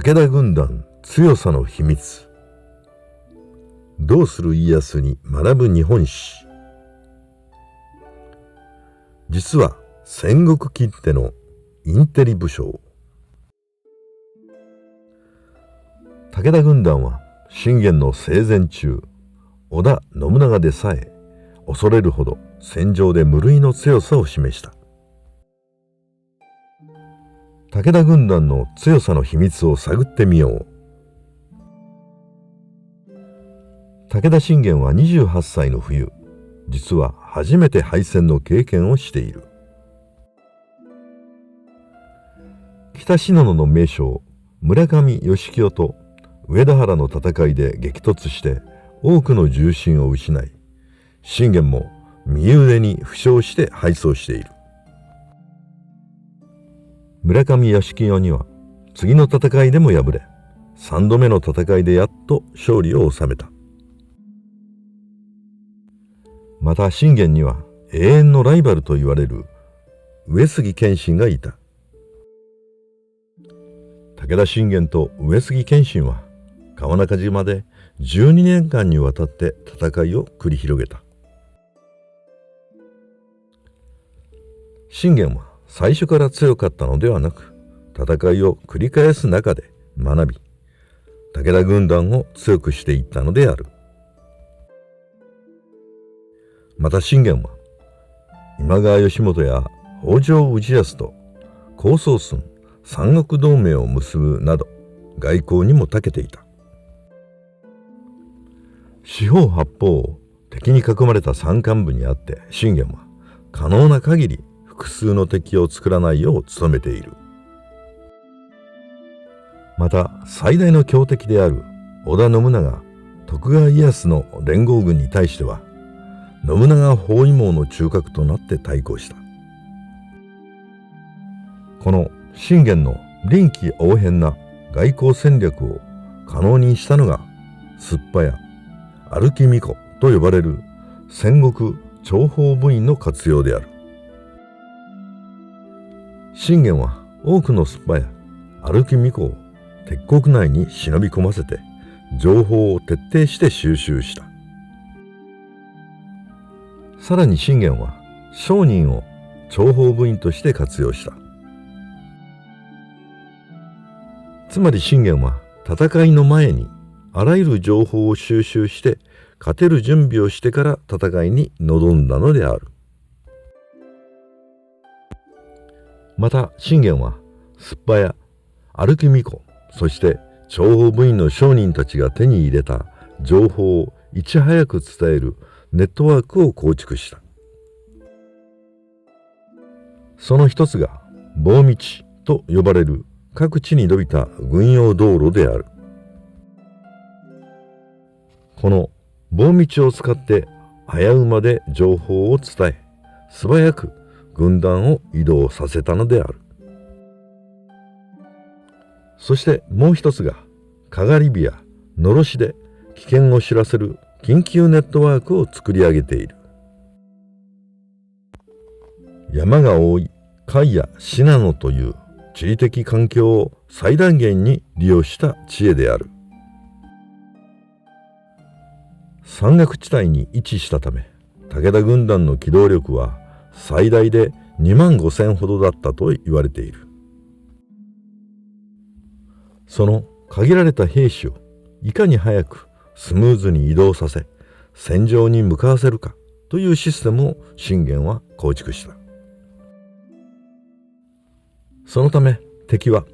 武田軍団強さの秘密。どうする家康に学ぶ日本史。実は戦国きってのインテリ武将。武田軍団は信玄の生前中、織田信長でさえ恐れるほど戦場で無類の強さを示した。武田軍団の強さの秘密を探ってみよう。武田信玄は28歳の冬、実は初めて敗戦の経験をしている。北信濃の名将村上義清と上田原の戦いで激突して多くの重臣を失い、信玄も右腕に負傷して敗走している。村上義清には次の戦いでも敗れ、3度目の戦いでやっと勝利を収めた。また信玄には永遠のライバルと言われる上杉謙信がいた。武田信玄と上杉謙信は川中島で12年間にわたって戦いを繰り広げた。信玄は最初から強かったのではなく、戦いを繰り返す中で学び、武田軍団を強くしていったのである。また信玄は今川義元や北条氏康と高宗寸三国同盟を結ぶなど外交にも長けていた。四方八方敵に囲まれた山間部にあって、信玄は可能な限り複数の敵を作らないよう努めている。また最大の強敵である織田信長、徳川家康の連合軍に対しては信長包囲網の中核となって対抗した。この信玄の臨機応変な外交戦略を可能にしたのがすっぱや歩き巫女と呼ばれる戦国諜報部員の活用である。信玄は多くのすっぱや歩き巫女を敵国内に忍び込ませて情報を徹底して収集した。さらに信玄は商人を諜報部員として活用した。つまり信玄は戦いの前にあらゆる情報を収集して勝てる準備をしてから戦いに臨んだのである。また信玄はすっぱや歩き巫女、そして諜報部員の商人たちが手に入れた情報をいち早く伝えるネットワークを構築した。その一つが棒道と呼ばれる各地に伸びた軍用道路である。この棒道を使って早馬で情報を伝え、素早く軍団を移動させたのである。そしてもう一つがかがり火やのろしで危険を知らせる緊急ネットワークを作り上げている。山が多い甲斐や信濃という地理的環境を最大限に利用した知恵である。山岳地帯に位置したため、武田軍団の機動力は最大で25000ほどだったと言われている。その限られた兵士をいかに早くスムーズに移動させ、戦場に向かわせるかというシステムを信玄は構築した。そのため敵は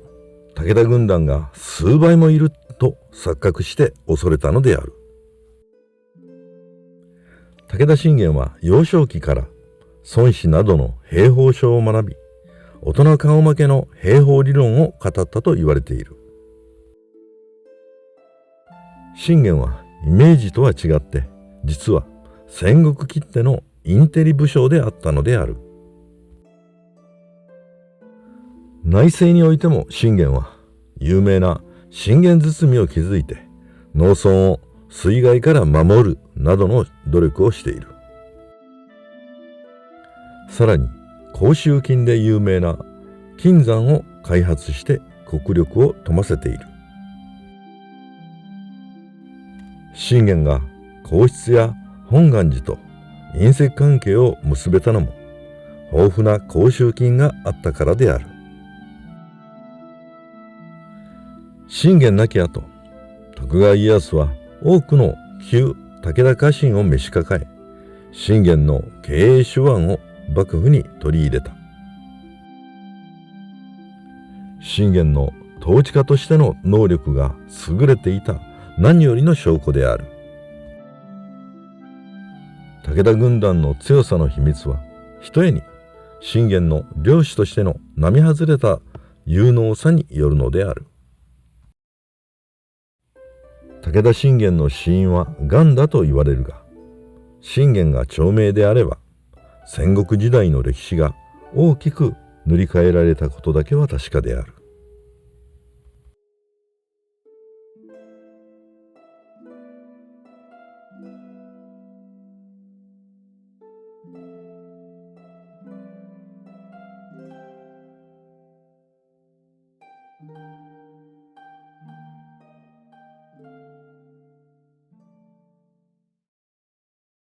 武田軍団が数倍もいると錯覚して恐れたのである。武田信玄は幼少期から孫子などの兵法書を学び、大人顔負けの兵法理論を語ったと言われている。信玄はイメージとは違って、実は戦国きってのインテリ武将であったのである。内政においても信玄は有名な信玄堤を築いて農村を水害から守るなどの努力をしている。さらに甲州金で有名な金山を開発して国力を富ませている。信玄が皇室や本願寺と姻戚関係を結べたのも豊富な甲州金があったからである。信玄亡き後、徳川家康は多くの旧武田家臣を召し抱え、信玄の経営手腕を幕府に取り入れた。信玄の統治家としての能力が優れていた何よりの証拠である。武田軍団の強さの秘密は、ひとえに信玄の領主としての並外れた有能さによるのである。武田信玄の死因は癌だと言われるが、信玄が長命であれば戦国時代の歴史が大きく塗り替えられたことだけは確かである。